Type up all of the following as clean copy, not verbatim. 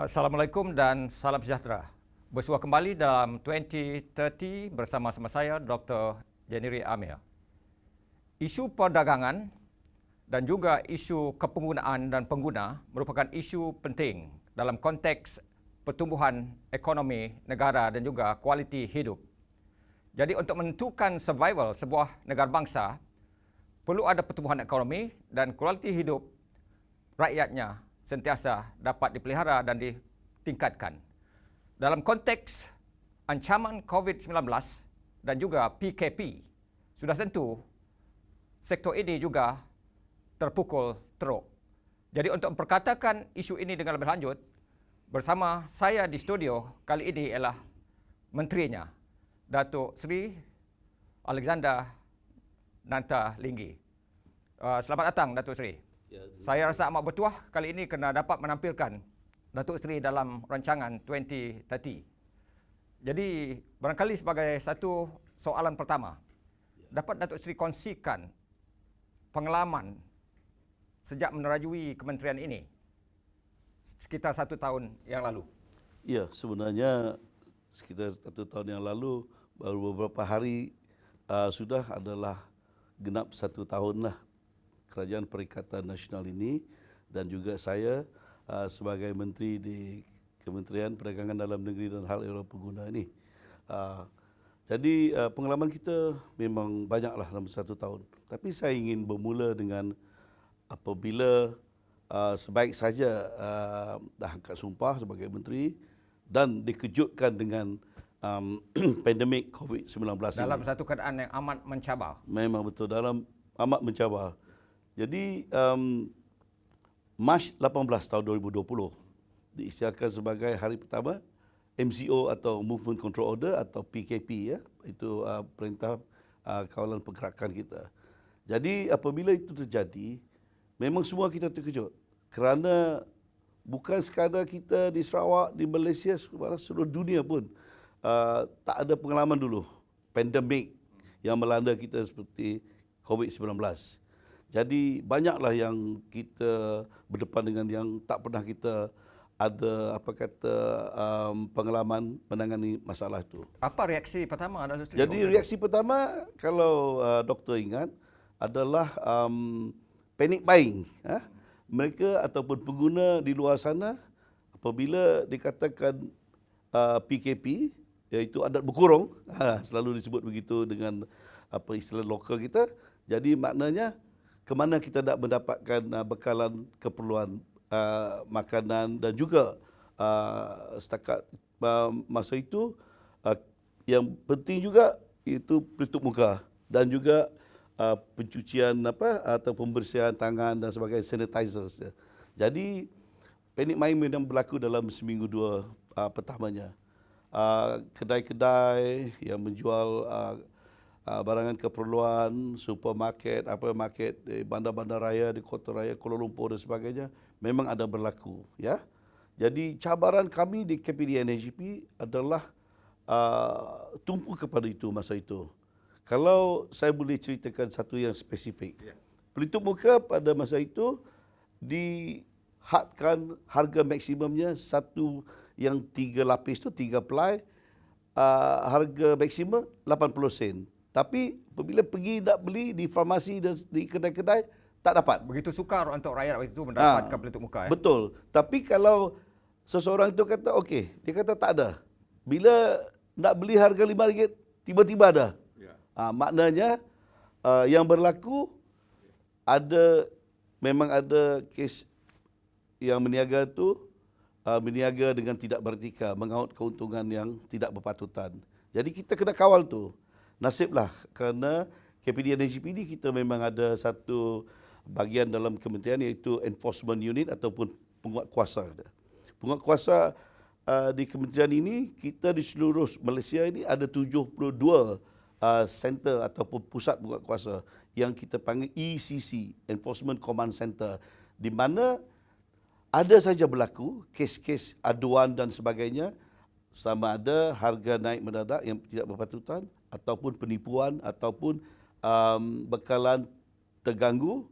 Assalamualaikum dan salam sejahtera. Bersua kembali dalam 2030 bersama-sama saya Dr. Jeniri Amir. Isu perdagangan dan juga isu kepenggunaan dan pengguna merupakan isu penting dalam konteks pertumbuhan ekonomi negara dan juga kualiti hidup. Jadi untuk menentukan survival sebuah negara bangsa, perlu ada pertumbuhan ekonomi dan kualiti hidup rakyatnya sentiasa dapat dipelihara dan ditingkatkan. Dalam konteks ancaman COVID-19 dan juga PKP, sudah tentu sektor ini juga terpukul teruk. Jadi untuk memperkatakan isu ini dengan lebih lanjut, bersama saya di studio kali ini ialah menterinya, Datuk Seri Alexander Nanta Linggi. Selamat datang Datuk Seri. Ya, saya rasa amat bertuah kali ini kerana dapat menampilkan Datuk Seri dalam rancangan 2030. Jadi barangkali sebagai satu soalan pertama, dapat Datuk Seri kongsikan pengalaman sejak menerajui kementerian ini sekitar 1 tahun yang lalu? Ya, sebenarnya sekitar 1 tahun yang lalu, baru beberapa hari sudah adalah genap 1 tahun lah Kerajaan Perikatan Nasional ini, dan juga saya sebagai menteri di Kementerian Perdagangan Dalam Negeri dan Hal Ehwal Pengguna ini. Jadi pengalaman kita memang banyaklah dalam 1 tahun. Tapi saya ingin bermula dengan apabila sebaik saja dah angkat sumpah sebagai menteri dan dikejutkan dengan pandemik COVID-19 dalam satu keadaan yang amat mencabar. Memang betul, dalam amat mencabar. Jadi Mac 18 tahun 2020 diisytiharkan sebagai hari pertama MCO atau Movement Control Order atau PKP, ya, itu perintah kawalan pergerakan kita. Jadi apabila itu terjadi, memang semua kita terkejut kerana bukan sekadar kita di Sarawak, di Malaysia, seluruh dunia pun tak ada pengalaman dulu pandemik yang melanda kita seperti COVID-19. Jadi banyaklah yang kita berdepan dengan yang tak pernah kita ada pengalaman menangani masalah itu. Apa reaksi pertama? Jadi reaksi pertama, kalau doktor ingat, adalah panic buying. Mereka ataupun pengguna di luar sana apabila dikatakan PKP, iaitu adat berkurung, selalu disebut begitu dengan istilah lokal kita. Jadi maknanya ke mana kita nak mendapatkan bekalan keperluan makanan, dan juga setakat masa itu yang penting juga itu pelitup muka dan juga pencucian atau pembersihan tangan dan sebagainya, sanitizers. Jadi panic buying memang berlaku dalam seminggu 2 pertamanya. Kedai-kedai yang menjual barangan keperluan, supermarket, market di bandar-bandar raya, di kota raya Kuala Lumpur dan sebagainya, memang ada berlaku. Ya. Jadi cabaran kami di KPDNHP adalah tumpu kepada itu masa itu. Kalau saya boleh ceritakan satu yang spesifik. Pelitup muka pada masa itu dihadkan harga maksimumnya satu yang 3 lapis tu, 3 ply, harga maksimum 80 sen. Tapi apabila pergi nak beli di farmasi dan di kedai-kedai, tak dapat. Begitu sukar untuk rakyat waktu itu mendapatkan pelitup muka. Betul. Tapi kalau seseorang itu kata okey, dia kata tak ada. Bila nak beli harga RM5, tiba-tiba ada. Maknanya yang berlaku memang ada kes yang meniaga tu berniaga dengan tidak beretika, mengaut keuntungan yang tidak berpatutan. Jadi kita kena kawal tu. Nasiblah kerana KPDNHP ini kita memang ada satu bahagian dalam kementerian, iaitu Enforcement Unit ataupun penguat kuasa. Penguat kuasa di kementerian ini, kita di seluruh Malaysia ini ada 72 center ataupun pusat penguat kuasa yang kita panggil ECC, Enforcement Command Center, di mana ada saja berlaku kes-kes aduan dan sebagainya, sama ada harga naik mendadak yang tidak berpatutan, ataupun penipuan, ataupun bekalan terganggu.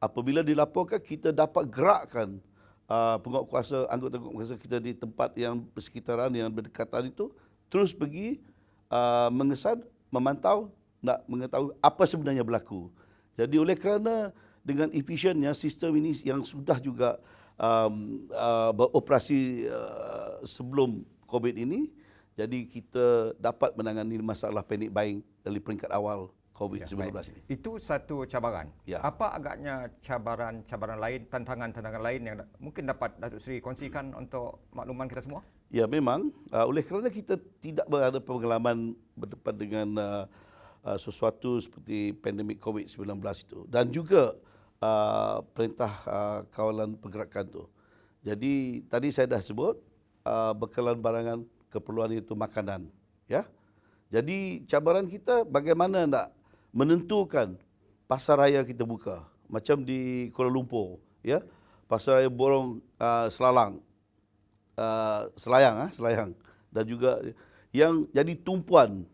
Apabila dilaporkan, kita dapat gerakkan penguatkuasa, anggota penguatkuasa kita di tempat yang bersekitaran, yang berdekatan itu terus pergi mengesan, memantau, nak mengetahui apa sebenarnya berlaku. Jadi oleh kerana dengan efisiennya sistem ini yang sudah juga beroperasi sebelum COVID ini, jadi kita dapat menangani masalah panic buying dari peringkat awal COVID-19 ini. Itu satu cabaran. Ya. Apa agaknya cabaran-cabaran lain, tantangan-tantangan lain yang mungkin dapat Datuk Seri kongsikan untuk makluman kita semua? Ya memang, oleh kerana kita tidak berada pengalaman berdepan dengan sesuatu seperti pandemik COVID-19 itu dan juga perintah kawalan pergerakan itu. Jadi tadi saya dah sebut bekalan barangan keperluan itu makanan, ya. Jadi cabaran kita bagaimana nak menentukan pasar raya kita buka, macam di Kuala Lumpur, ya. Pasar raya Borong Selayang dan juga yang jadi tumpuan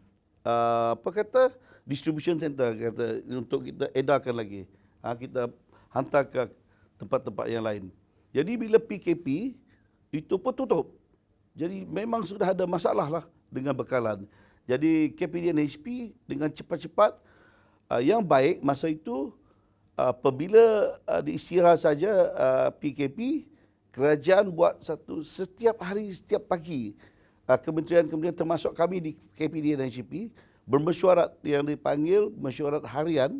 distribution center kata untuk kita edarkan lagi. Kita hantar ke tempat-tempat yang lain. Jadi bila PKP itu pun tutup. Jadi memang sudah ada masalah lah dengan bekalan. Jadi KPDN-HP dengan cepat-cepat yang baik masa itu apabila diistirahat saja PKP, kerajaan buat setiap hari, setiap pagi kementerian-kementerian termasuk kami di KPDN-HP bermesyuarat yang dipanggil mesyuarat harian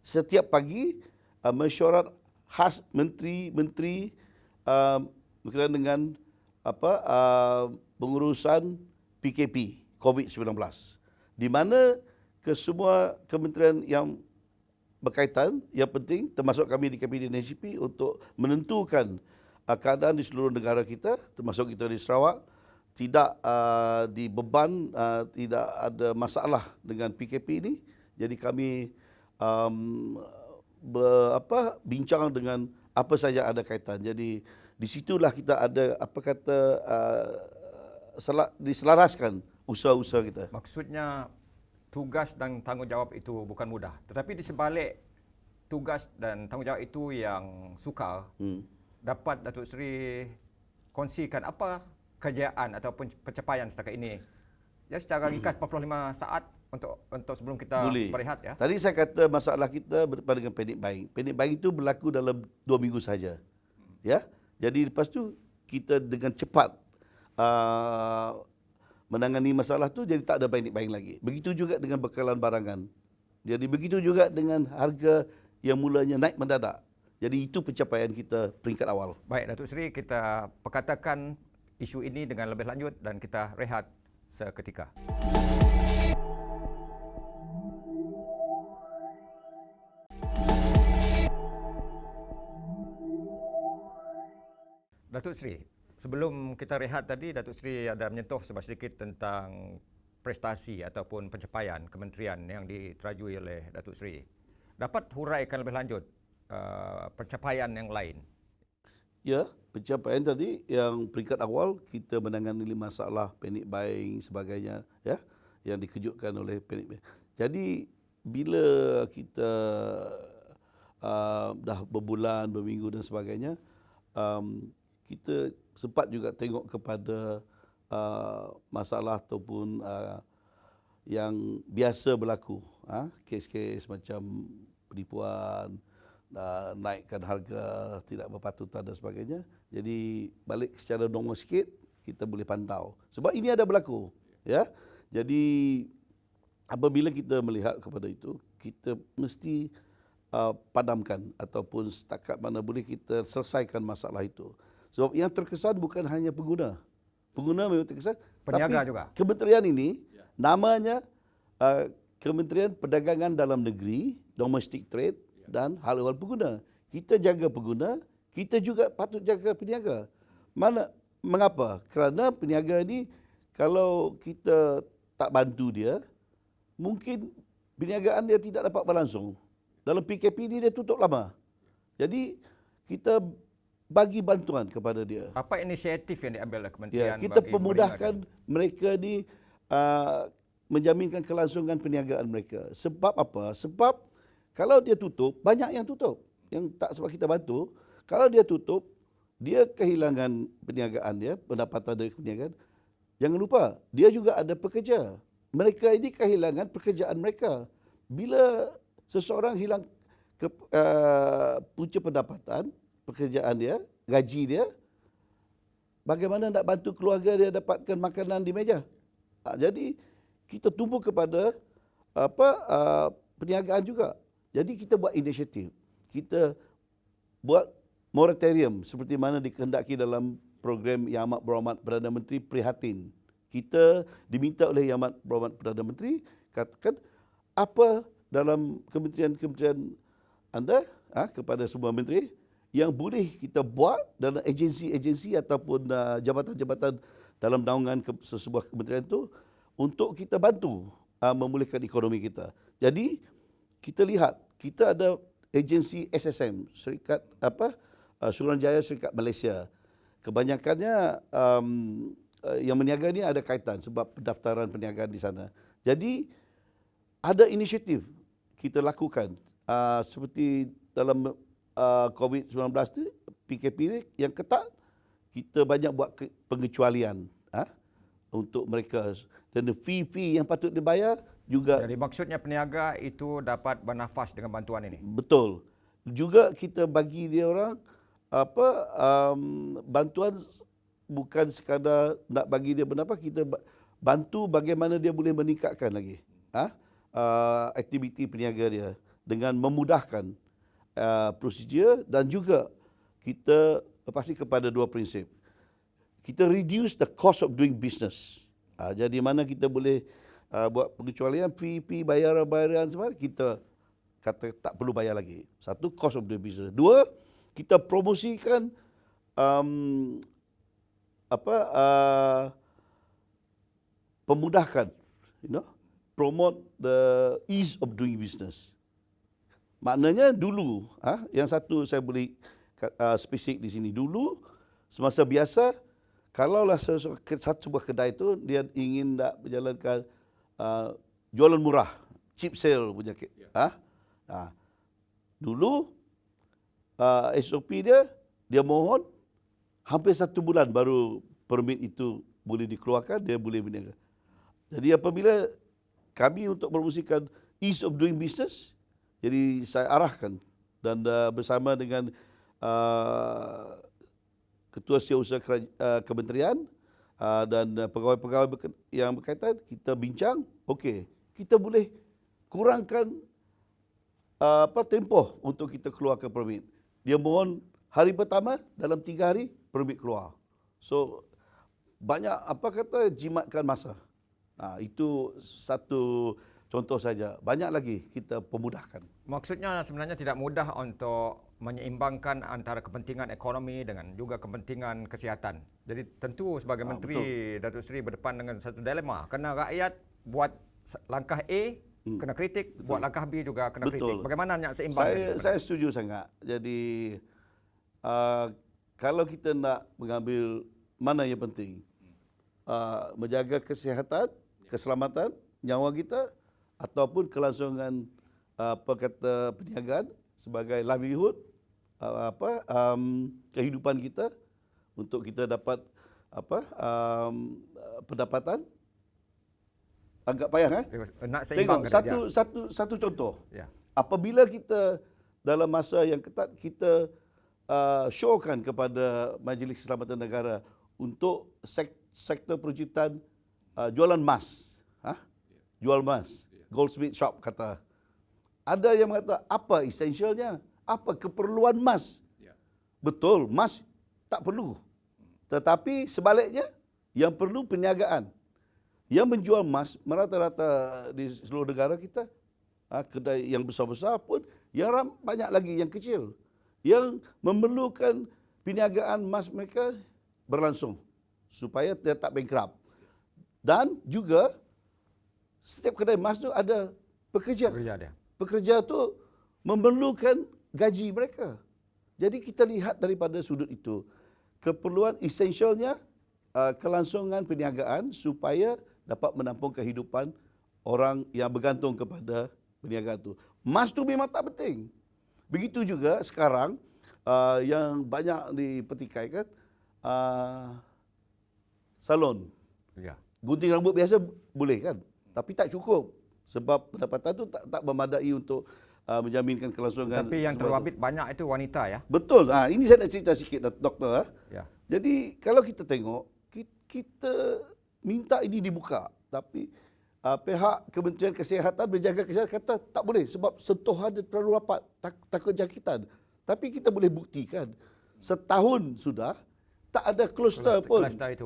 setiap pagi, mesyuarat khas menteri-menteri berkaitan dengan pengurusan PKP COVID-19 di mana kesemua kementerian yang berkaitan yang penting termasuk kami di KPDN-HP untuk menentukan keadaan di seluruh negara kita termasuk kita di Sarawak tidak dibeban, tidak ada masalah dengan PKP ini. Jadi kami bincang dengan apa saja ada kaitan. Jadi di situlah kita ada diselaraskan usaha-usaha kita. Maksudnya tugas dan tanggungjawab itu bukan mudah. Tetapi di sebalik tugas dan tanggungjawab itu yang sukar, dapat Datuk Seri kongsikan apa kejayaan ataupun pencapaian setakat ini? Ya secara ringkas 45 saat untuk sebelum kita berehat ya. Tadi saya kata masalah kita berdepan dengan panic buying. Panic buying itu berlaku dalam 2 minggu saja. Ya. Jadi lepas tu kita dengan cepat menangani masalah tu jadi tak ada panic buying lagi. Begitu juga dengan bekalan barangan. Jadi begitu juga dengan harga yang mulanya naik mendadak. Jadi itu pencapaian kita peringkat awal. Baik Datuk Seri, kita perkatakan isu ini dengan lebih lanjut dan kita rehat seketika. Datuk Seri, sebelum kita rehat tadi, Datuk Seri ada menyentuh sedikit tentang prestasi ataupun pencapaian kementerian yang diterajui oleh Datuk Seri. Dapat huraikan lebih lanjut pencapaian yang lain? Ya, pencapaian tadi yang peringkat awal kita menangani masalah panic buying sebagainya, ya, yang dikejutkan oleh panic buying. Jadi bila kita dah berbulan, berminggu dan sebagainya, kita sempat juga tengok kepada masalah ataupun yang biasa berlaku, kes-kes macam penipuan, naikkan harga tidak berpatutan dan sebagainya. Jadi balik secara normal sikit kita boleh pantau. Sebab ini ada berlaku, ya. Jadi apabila kita melihat kepada itu, kita mesti padamkan ataupun setakat mana boleh kita selesaikan masalah itu. Sebab yang terkesan bukan hanya pengguna. Pengguna memang terkesan, peniaga tapi juga. Kementerian ini namanya Kementerian Perdagangan Dalam Negeri, Domestic Trade dan hal ehwal pengguna. Kita jaga pengguna, kita juga patut jaga peniaga. Mengapa? Kerana peniaga ini kalau kita tak bantu dia, mungkin perniagaan dia tidak dapat berlangsung. Dalam PKP ini dia tutup lama. Jadi kita bagi bantuan kepada dia. Apa inisiatif yang diambil oleh kementerian? Ya, kita pemudahkan mereka ni menjaminkan kelangsungan perniagaan mereka. Sebab apa? Sebab kalau dia tutup, banyak yang tutup. Yang tak sebab kita bantu. Kalau dia tutup, dia kehilangan perniagaan dia, pendapatan dari perniagaan. Jangan lupa, dia juga ada pekerja. Mereka ini kehilangan pekerjaan mereka. Bila seseorang hilang punca pendapatan, pekerjaan dia, gaji dia, bagaimana nak bantu keluarga dia dapatkan makanan di meja? Jadi kita tumbuh kepada perniagaan juga. Jadi kita buat inisiatif. Kita buat moratorium seperti mana dikehendaki dalam program Yang Amat Berhormat Perdana Menteri Prihatin. Kita diminta oleh Yang Amat Berhormat Perdana Menteri katakan apa dalam kementerian-kementerian anda kepada semua menteri yang boleh kita buat dalam agensi-agensi ataupun jabatan-jabatan dalam naungan sesebuah kementerian itu untuk kita bantu memulihkan ekonomi kita. Jadi kita lihat kita ada agensi SSM, Syarikat Suruhanjaya Syarikat Malaysia. Kebanyakannya yang berniaga ni ada kaitan sebab pendaftaran perniagaan di sana. Jadi ada inisiatif kita lakukan seperti dalam COVID-19 tu PKP ni yang ketat, kita banyak buat pengecualian untuk mereka dan fee yang patut dibayar juga. Jadi maksudnya peniaga itu dapat bernafas dengan bantuan ini. Betul. Juga kita bagi dia orang bantuan bukan sekadar nak bagi dia bernafas, kita bantu bagaimana dia boleh meningkatkan lagi aktiviti peniaga dia dengan memudahkan prosedur dan juga kita pasti kepada dua prinsip. Kita reduce the cost of doing business. Jadi mana kita boleh buat pengecualian fee bayaran semua kita kata tak perlu bayar lagi. Satu, cost of doing business. Dua, kita promosikan pemudahkan, promote the ease of doing business. Maknanya dulu, yang satu saya boleh spesifik di sini. Dulu, semasa biasa, kalaulah satu sebuah kedai itu dia ingin nak menjalankan jualan murah, cheap sale punya. Dulu SOP dia mohon hampir 1 bulan baru permit itu boleh dikeluarkan, dia boleh berniaga. Jadi apabila kami untuk promosikan ease of doing business, jadi saya arahkan dan bersama dengan Ketua Setiausaha Kementerian dan pegawai-pegawai yang berkaitan, kita bincang, okey, kita boleh kurangkan tempoh untuk kita keluarkan permit. Dia mohon hari pertama, dalam 3 hari permit keluar. So banyak jimatkan masa. Itu satu contoh saja. Banyak lagi kita pemudahkan. Maksudnya sebenarnya tidak mudah untuk menyeimbangkan antara kepentingan ekonomi dengan juga kepentingan kesihatan. Jadi tentu sebagai Menteri Datuk Seri berdepan dengan satu dilema. Kerana rakyat buat langkah A kena kritik, buat langkah B juga kena kritik. Bagaimana nak seimbang? Saya setuju sangat. Jadi kalau kita nak mengambil mana yang penting, menjaga kesihatan, keselamatan, nyawa kita ataupun kelangsungan perniagaan sebagai livelihood, kehidupan kita untuk kita dapat pendapatan, agak payah kan? Nak seimbang. Tengok satu contoh. Ya. Apabila kita dalam masa yang ketat kita showkan kepada Majlis Keselamatan Negara untuk sektor perwujudan jualan emas, jual emas, goldsmith shop kata. Ada yang mengata apa essentialnya? Apa keperluan emas? Betul, emas tak perlu. Tetapi sebaliknya yang perlu perniagaan. Yang menjual emas merata-rata di seluruh negara kita, kedai yang besar-besar pun, yang banyak lagi yang kecil yang memerlukan perniagaan emas mereka berlangsung supaya dia tak bankrupt. Dan juga setiap kedai emas tu ada pekerja. Pekerja tu memerlukan gaji mereka. Jadi kita lihat daripada sudut itu, keperluan esensialnya kelangsungan perniagaan supaya dapat menampung kehidupan orang yang bergantung kepada perniagaan itu. Emas tu memang tak penting. Begitu juga sekarang yang banyak dipertikaikan, salon. Ya. Gunting rambut biasa boleh kan, tapi tak cukup sebab pendapatan tu tak memadai untuk menjaminkan kelangsungan. Tapi yang terwabit banyak itu wanita ya. Betul. Ini saya nak cerita sikit doktor. Ya. Jadi kalau kita tengok, kita minta ini dibuka, tapi pihak Kementerian Kesihatan menjaga kesihatan kata tak boleh sebab sentuhan dia terlalu rapat, takut jangkitan. Tapi kita boleh buktikan setahun sudah tak ada kluster pun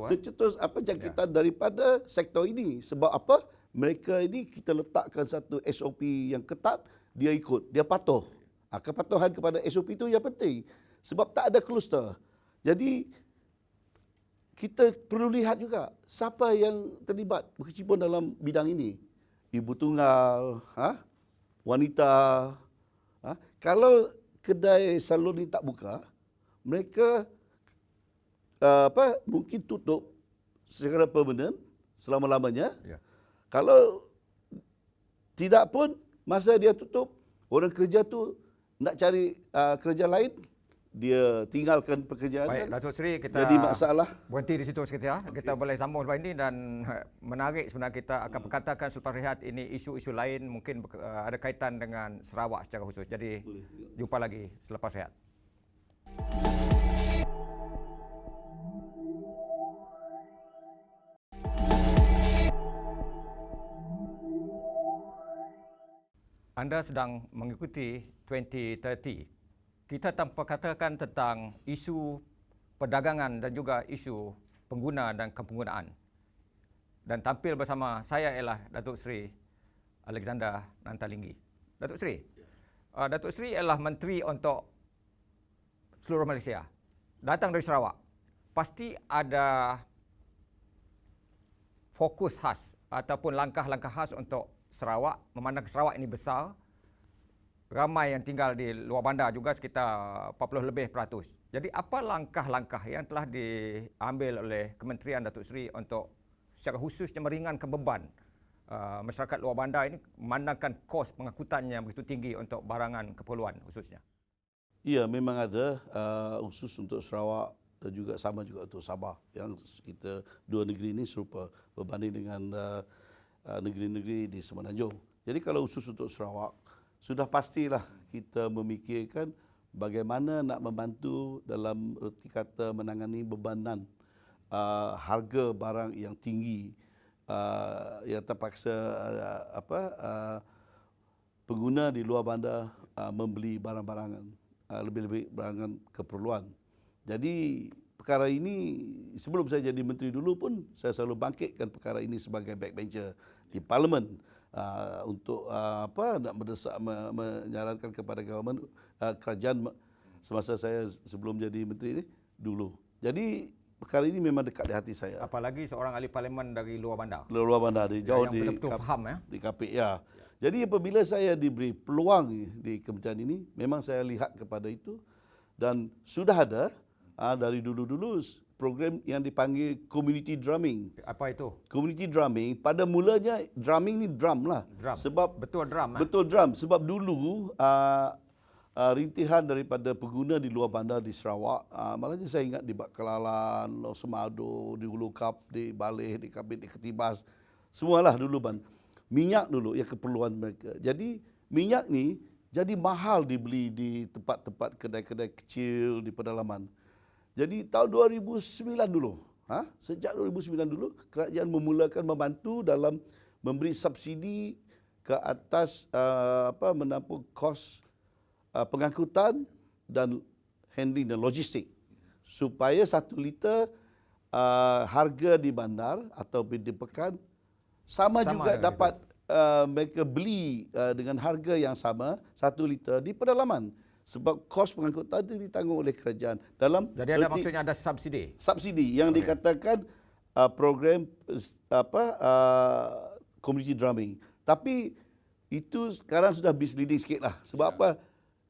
tercetus jangkitan daripada sektor ini. Sebab apa? Mereka ini kita letakkan satu SOP yang ketat, dia ikut, dia patuh. Kepatuhan kepada SOP itu yang penting. Sebab tak ada kluster. Jadi kita perlu lihat juga siapa yang terlibat berkecimpung dalam bidang ini. Ibu tunggal, wanita. Kalau kedai salon ini tak buka, mereka mungkin tutup secara permanent selama-lamanya. Ya. Kalau tidak pun masa dia tutup, orang kerja tu nak cari kerja lain, dia tinggalkan pekerjaan. Baik, Datuk Seri, kita jadi masalah. Berhenti di situ seketika. Kita boleh sambung lepas ini dan menarik sebenarnya kita akan perkatakan selepas rehat ini isu-isu lain mungkin ada kaitan dengan Sarawak secara khusus. Jadi jumpa lagi selepas rehat. Anda sedang mengikuti 2030. Kita tanpa katakan tentang isu perdagangan dan juga isu pengguna dan kepenggunaan. Dan tampil bersama saya ialah Datuk Seri Alexander Nantalinggi. Datuk Seri, Datuk Seri ialah Menteri untuk seluruh Malaysia. Datang dari Sarawak. Pasti ada fokus khas ataupun langkah-langkah khas untuk Sarawak, memandang Sarawak ini besar. Ramai yang tinggal di luar bandar juga sekitar 40 lebih peratus. Jadi apa langkah-langkah yang telah diambil oleh Kementerian Datuk Seri untuk secara khususnya meringankan beban masyarakat luar bandar ini memandangkan kos pengangkutannya begitu tinggi untuk barangan keperluan khususnya? Ya, memang ada khusus untuk Sarawak dan juga sama juga untuk Sabah. Yang kita dua negeri ini serupa berbanding dengan negeri-negeri di Semenanjung. Jadi kalau khusus untuk Sarawak, sudah pastilah kita memikirkan bagaimana nak membantu dalam erti kata menangani bebanan harga barang yang tinggi yang terpaksa pengguna di luar bandar membeli barang-barangan lebih-lebih barangan keperluan. Jadi perkara ini sebelum saya jadi menteri dulu pun saya selalu bangkitkan perkara ini sebagai backbencher di Parlimen. Untuk nak mendesak menyarankan kepada government kerajaan semasa saya sebelum jadi menteri ini dulu. Jadi perkara ini memang dekat di hati saya. Apalagi seorang ahli parlimen dari luar bandar. Luar bandar jauh di betul-betul faham ya. Di KP ya. Jadi apabila saya diberi peluang di kementerian ini, memang saya lihat kepada itu dan sudah ada dari dulu-dulu program yang dipanggil community drumming. Apa itu? Community drumming, pada mulanya drumming ni drum lah. Drum. Sebab betul drum. Betul drum. Sebab dulu rintihan daripada pengguna di luar bandar di Sarawak, malahnya saya ingat di Bak Kelalan, Los Semado, di Hulu Kap, di Baleh, di Kabit, di Ketibas. Semualah dulu minyak dulu yang keperluan mereka. Jadi minyak ni jadi mahal dibeli di tempat-tempat kedai-kedai kecil di pedalaman. Jadi tahun 2009 dulu, sejak 2009 dulu, kerajaan memulakan membantu dalam memberi subsidi ke atas menampung kos pengangkutan dan handling dan logistik. Supaya 1 liter harga di bandar atau di pekan sama juga dapat mereka beli dengan harga yang sama 1 liter di pedalaman. Sebab kos pengangkutan itu ditanggung oleh kerajaan. Jadi ada maksudnya ada subsidi? Subsidi yang dikatakan program community drumming. Tapi itu sekarang sudah misleading sikit lah. Sebab apa?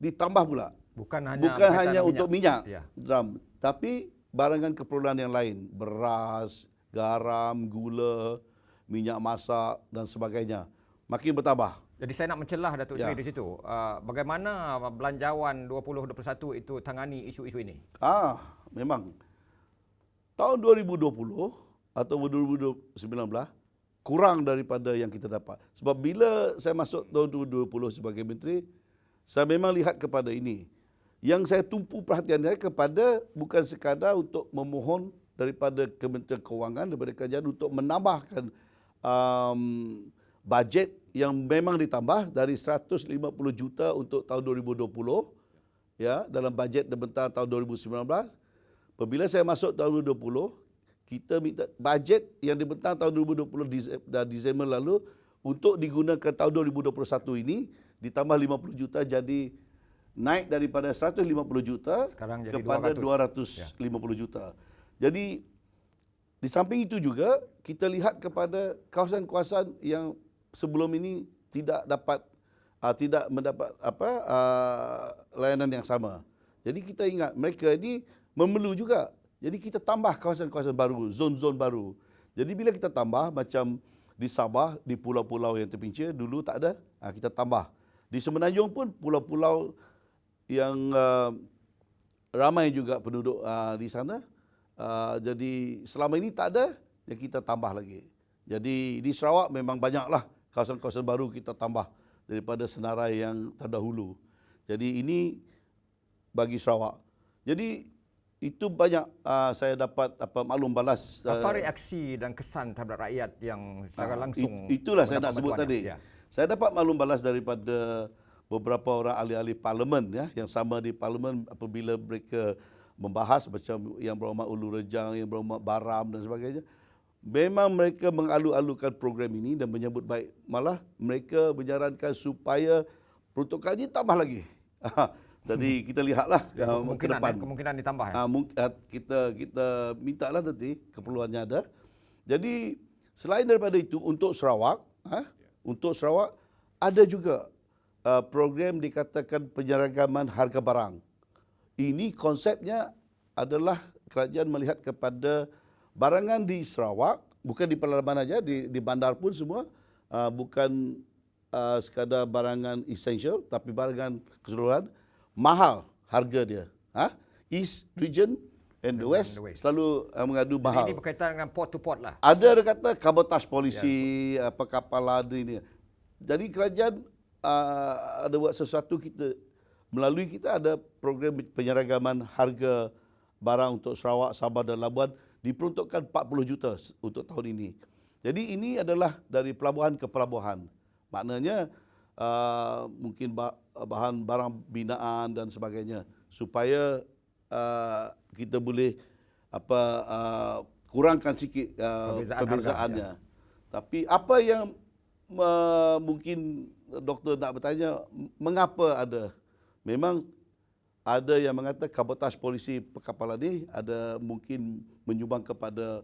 Ditambah pula. Bukan hanya untuk minyak ya. drum. Tapi barangan keperluan yang lain. Beras, garam, gula, minyak masak dan sebagainya. Makin bertambah. Jadi saya nak mencelah Datuk Ya. Seri di situ. Bagaimana belanjawan 2021 itu tangani isu-isu ini? Memang. Tahun 2020 atau 2019 kurang daripada yang kita dapat. Sebab bila saya masuk tahun 2020 sebagai menteri, saya memang lihat kepada ini. Yang saya tumpu perhatian saya kepada bukan sekadar untuk memohon daripada Kementerian Kewangan, daripada kerajaan untuk menambahkan bajet yang memang ditambah dari 150 juta untuk tahun 2020 ya dalam bajet dibentang tahun 2019. Apabila saya masuk tahun 2020, kita minta bajet yang dibentang tahun 2020 Disember lalu untuk digunakan tahun 2021 ini ditambah 50 juta jadi naik daripada 150 juta Sekarang jadi kepada 250 juta. Jadi di samping itu juga kita lihat kepada kawasan-kawasan yang sebelum ini tidak mendapat layanan yang sama. Jadi kita ingat mereka ini memerlu juga. Jadi kita tambah kawasan-kawasan baru, zon-zon baru. Jadi bila kita tambah macam di Sabah, di pulau-pulau yang terpencil dulu tak ada, kita tambah. Di Semenanjung pun pulau-pulau yang ramai juga penduduk di sana. Jadi selama ini tak ada, yang kita tambah lagi. Jadi di Sarawak memang banyaklah kawasan-kawasan baru kita tambah daripada senarai yang terdahulu. Jadi ini bagi Sarawak. Jadi itu banyak saya dapat maklum balas. Apa reaksi dan kesan terhadap rakyat yang secara langsung itulah saya nak mendapat sebut bantuannya? tadi. Ya. Saya dapat maklum balas daripada beberapa orang ahli-ahli parlimen ya yang sama di parlimen apabila mereka membahas macam yang berhormat Ulu Rejang, yang berhormat Baram dan sebagainya. Memang mereka mengalu-alukan program ini dan menyambut baik. Malah mereka menyarankan supaya peruntukannya tambah lagi. Jadi kita lihatlah ke depan. Kemungkinan ditambah ya. Kita mintalah nanti keperluannya ada. Jadi selain daripada itu untuk Sarawak, ada juga program dikatakan penyeragaman harga barang. Ini konsepnya adalah kerajaan melihat kepada barangan di Sarawak, bukan di pedalaman saja, di bandar pun semua, bukan sekadar barangan essential, tapi barangan keseluruhan, mahal harga dia. East region and the West selalu mengadu mahal. Jadi ini berkaitan dengan port to port lah. Ada kata kabotaj polisi, kapal ini. Jadi kerajaan ada buat sesuatu melalui kita ada program penyeragaman harga barang untuk Sarawak, Sabah dan Labuan diperuntukkan 40 juta untuk tahun ini. Jadi ini adalah dari pelabuhan ke pelabuhan. Maknanya mungkin bahan barang binaan dan sebagainya supaya kita boleh kurangkan sikit perbezaannya. Tapi apa yang mungkin doktor nak bertanya, mengapa ada? Memang ada yang mengatakan kabotaj polisi perkapalan ini ada mungkin menyumbang kepada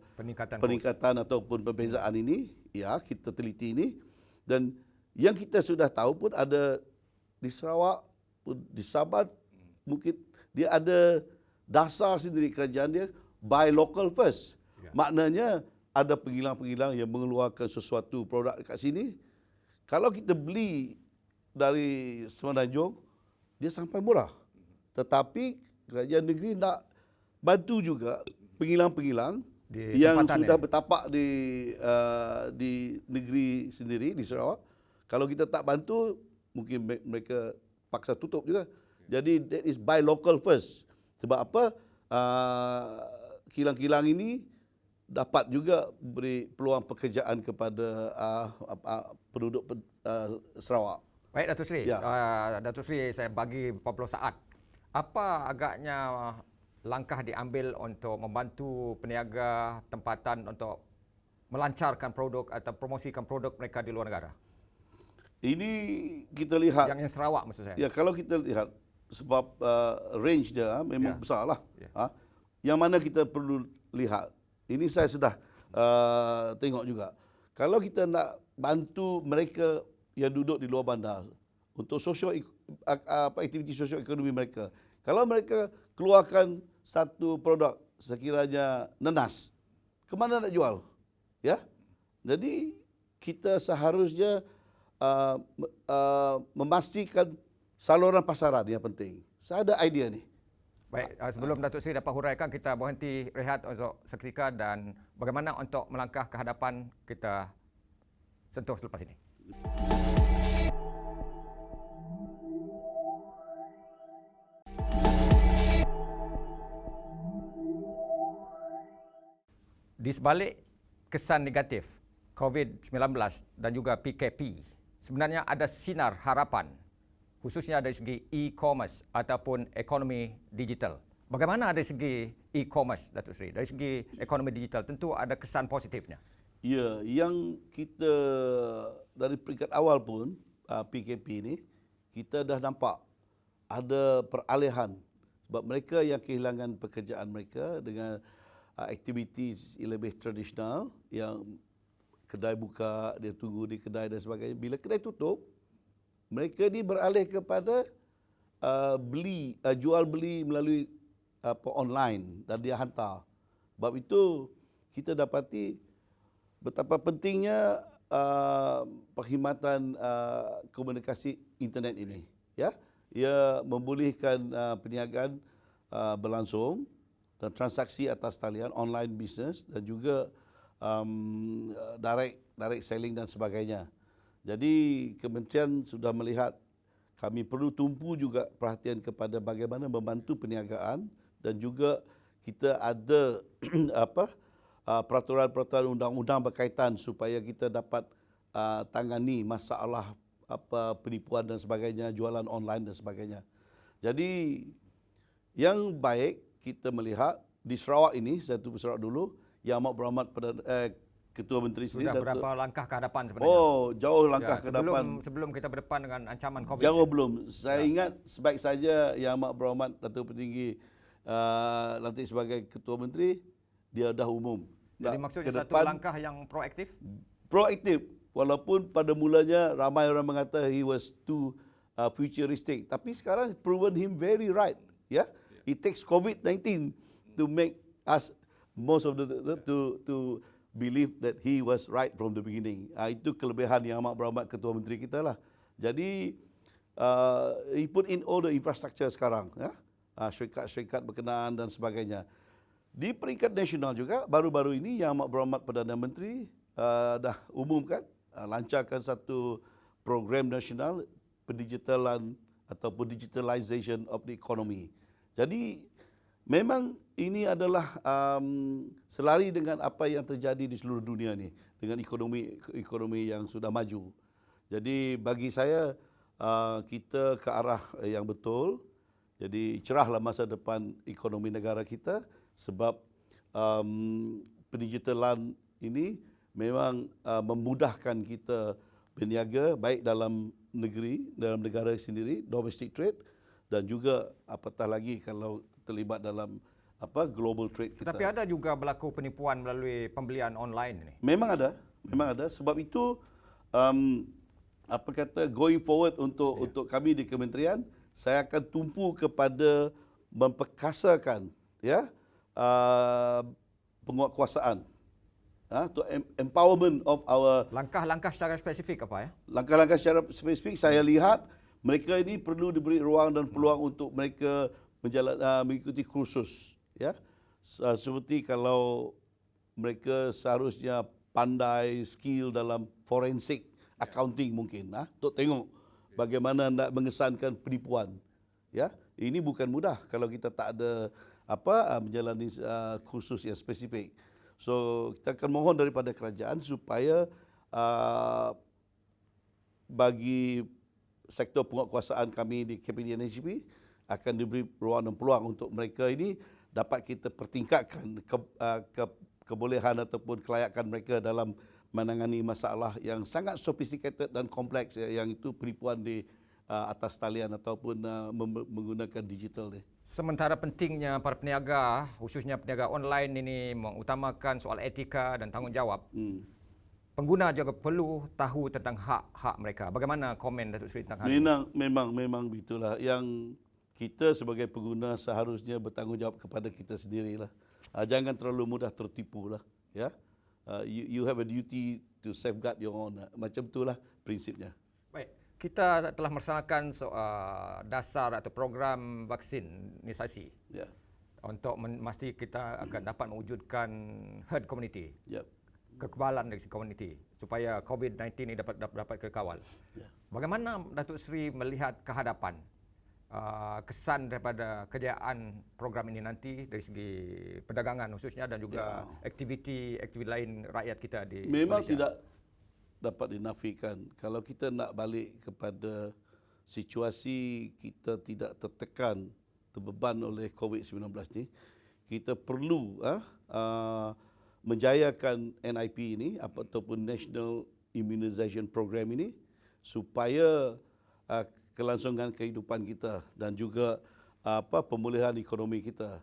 peningkatan ataupun perbezaan ini. Ya, kita teliti ini. Dan yang kita sudah tahu pun ada di Sarawak, di Sabah, mungkin dia ada dasar sendiri kerajaan dia, buy local first. Ya. Maknanya ada penghilang-penghilang yang mengeluarkan sesuatu produk dekat sini. Kalau kita beli dari Semenanjung, dia sampai murah. Tetapi kerajaan negeri nak bantu juga penghilang-penghilang yang sudah bertapak di negeri sendiri, di Sarawak. Kalau kita tak bantu, mungkin mereka paksa tutup juga. Jadi that is buy local first. Sebab apa? Kilang-kilang ini dapat juga beri peluang pekerjaan kepada penduduk Sarawak. Baik Datuk Seri, Ya. Datuk Seri saya bagi 40 saat. Apa agaknya langkah diambil untuk membantu peniaga tempatan untuk melancarkan produk atau promosikan produk mereka di luar negara? Ini kita lihat. Yang Sarawak maksud saya. Ya, kalau kita lihat sebab range dia memang besar lah. Ya. Yang mana kita perlu lihat. Ini saya sudah tengok juga. Kalau kita nak bantu mereka yang duduk di luar bandar untuk aktiviti sosio-ekonomi mereka. Kalau mereka keluarkan satu produk sekiranya nenas, ke mana nak jual? Ya. Jadi kita seharusnya memastikan saluran pasaran yang penting. Saya ada idea ni. Baik, sebelum Datuk Seri dapat huraikan, kita berhenti rehat untuk seketika dan bagaimana untuk melangkah ke hadapan kita sentuh selepas ini. Di sebalik kesan negatif COVID-19 dan juga PKP, sebenarnya ada sinar harapan khususnya dari segi e-commerce ataupun ekonomi digital. Bagaimana dari segi e-commerce, Datuk Seri? Dari segi ekonomi digital tentu ada kesan positifnya. Ya, yang kita dari peringkat awal pun PKP ni kita dah nampak ada peralihan sebab mereka yang kehilangan pekerjaan mereka dengan aktiviti yang lebih tradisional yang kedai buka, dia tunggu di kedai dan sebagainya. Bila kedai tutup, mereka ni beralih kepada jual beli melalui online dan dia hantar. Sebab itu kita dapati betapa pentingnya perkhidmatan komunikasi internet ini. Ya, ia membolehkan perniagaan berlangsung dan transaksi atas talian online business dan juga direct selling dan sebagainya. Jadi kementerian sudah melihat kami perlu tumpu juga perhatian kepada bagaimana membantu perniagaan dan juga kita ada peraturan-peraturan undang-undang berkaitan supaya kita dapat tangani masalah penipuan dan sebagainya, jualan online dan sebagainya. Jadi yang baik kita melihat di Sarawak ini, saya tu Sarawak dulu, Yang Amat Berhormat Ketua Menteri sendiri. Sudah berapa langkah ke hadapan sebenarnya? Oh, jauh langkah ke depan. Sebelum kita berdepan dengan ancaman COVID. Jauh belum. Saya ingat sebaik saja Yang Amat Berhormat Datuk Petinggi lantik sebagai Ketua Menteri, dia dah umum. Jadi maksudnya satu langkah yang proaktif? Proaktif. Walaupun pada mulanya ramai orang mengata he was too futuristic. Tapi sekarang proven him very right. Yeah? It takes COVID-19 to make us most of to believe that he was right from the beginning. Itu kelebihan Yang Amat Berhormat Ketua Menteri kita lah. Jadi he put in all the infrastructure sekarang, ya, syarikat-syarikat berkenaan dan sebagainya. Di peringkat nasional juga baru-baru ini Yang Amat Berhormat Perdana Menteri dah umumkan lancarkan satu program nasional pendigitalan ataupun digitalization of the economy. Jadi memang ini adalah selari dengan apa yang terjadi di seluruh dunia ni dengan ekonomi yang sudah maju. Jadi bagi saya kita ke arah yang betul. Jadi cerahlah masa depan ekonomi negara kita sebab pendigitalan ini memang memudahkan kita berniaga baik dalam negeri, dalam negara sendiri, domestic trade dan juga apatah lagi kalau terlibat dalam global trade kita. Tapi ada juga berlaku penipuan melalui pembelian online ini. Memang ada. Sebab itu going forward untuk kami di kementerian, saya akan tumpu kepada memperkasakan penguatkuasaan, to empowerment of our. Langkah-langkah secara spesifik apa ya? Langkah-langkah secara spesifik saya lihat mereka ini perlu diberi ruang dan peluang untuk mereka mengikuti kursus, ya. Seperti kalau mereka seharusnya pandai skill dalam forensik accounting mungkin, untuk tengok bagaimana nak mengesankan penipuan, ya. Ini bukan mudah kalau kita tak ada menjalani kursus yang spesifik. So kita akan mohon daripada kerajaan supaya bagi sektor penguatkuasaan kami di KPDNHB akan diberi ruang dan peluang untuk mereka ini dapat kita pertingkatkan kebolehan ataupun kelayakan mereka dalam menangani masalah yang sangat sophisticated dan kompleks, yang itu penipuan di atas talian ataupun menggunakan digital ni. Sementara pentingnya para peniaga, khususnya peniaga online ini mengutamakan soal etika dan tanggungjawab, pengguna juga perlu tahu tentang hak-hak mereka. Bagaimana komen Datuk Seri tentang hal ini? Memang begitulah. Yang kita sebagai pengguna seharusnya bertanggungjawab kepada kita sendirilah. Jangan terlalu mudah tertipu lah. Ya, you have a duty to safeguard your own. Macam itulah prinsipnya. Baik, kita telah melaksanakan dasar atau program vaksinisasi Ya. untuk memastikan kita akan dapat mewujudkan herd immunity, Ya. kekebalan dari komuniti supaya COVID-19 ini dapat kekawal. Ya. Bagaimana Datuk Seri melihat kehadapan kesan daripada kejayaan program ini nanti dari segi perdagangan khususnya dan juga aktiviti lain rakyat kita di Memang Malaysia? tidak dapat dinafikan kalau kita nak balik kepada situasi kita tidak tertekan, terbeban oleh COVID-19 ni, kita perlu menjayakan NIP ini ataupun National Immunization Program ini supaya kelangsungan kehidupan kita dan juga pemulihan ekonomi kita.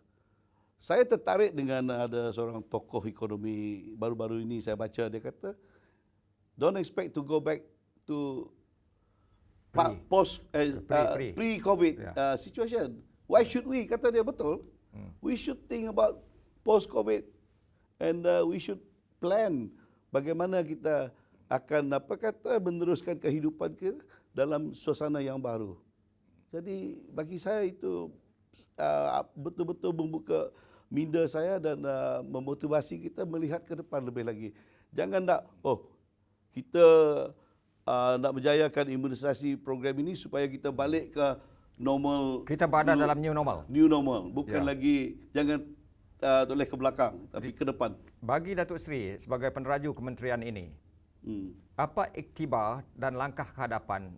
Saya tertarik dengan ada seorang tokoh ekonomi baru-baru ini saya baca, dia kata don't expect to go back to pre-COVID situation. Why should we? Kata dia betul. We should think about post-COVID and we should plan bagaimana kita akan meneruskan kehidupan kita dalam suasana yang baru. Jadi bagi saya itu betul-betul membuka minda saya dan memotivasi kita melihat ke depan lebih lagi. Jangan kita nak menjayakan imunisasi program ini supaya kita balik ke normal. Kita berada dalam new normal. New normal, bukan lagi jangan toleh ke belakang tapi ke depan. Bagi Datuk Seri sebagai peneraju kementerian ini, apa iktibar dan langkah kehadapan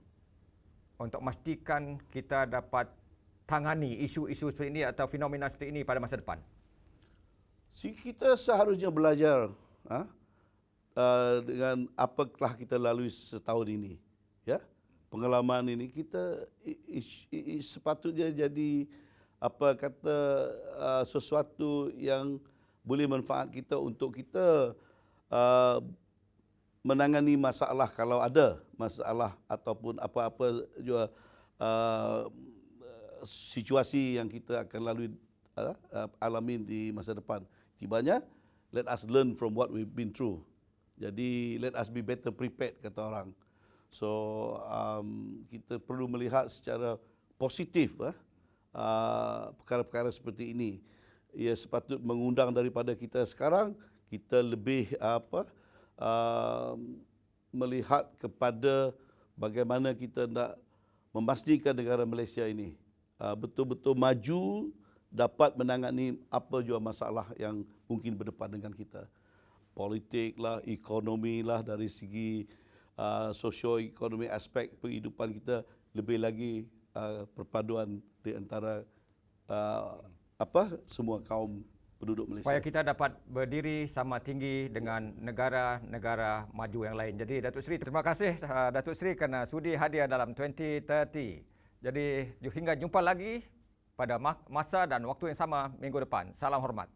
untuk memastikan kita dapat tangani isu-isu seperti ini atau fenomena seperti ini pada masa depan? Kita seharusnya belajar dengan apa telah kita lalui setahun ini. Ya, pengalaman ini kita sepatutnya jadi sesuatu yang boleh manfaat kita untuk kita menangani masalah kalau ada masalah ataupun apa-apa juga situasi yang kita akan lalui alami di masa depan. Tibanya, let us learn from what we've been through. Jadi let us be better prepared, kata orang. So kita perlu melihat secara positif perkara-perkara seperti ini. Ia sepatut mengundang daripada kita sekarang kita lebih melihat kepada bagaimana kita nak memastikan negara Malaysia ini betul-betul maju, dapat menangani apa jua masalah yang mungkin berdepan dengan kita. Politik lah, ekonomi lah, dari segi sosioekonomi aspek kehidupan kita, lebih lagi perpaduan di antara semua kaum penduduk Malaysia. Supaya kita dapat berdiri sama tinggi dengan negara-negara maju yang lain. Jadi Datuk Seri, terima kasih Datuk Seri kerana sudi hadir dalam 2030. Jadi hingga jumpa lagi pada masa dan waktu yang sama minggu depan. Salam hormat.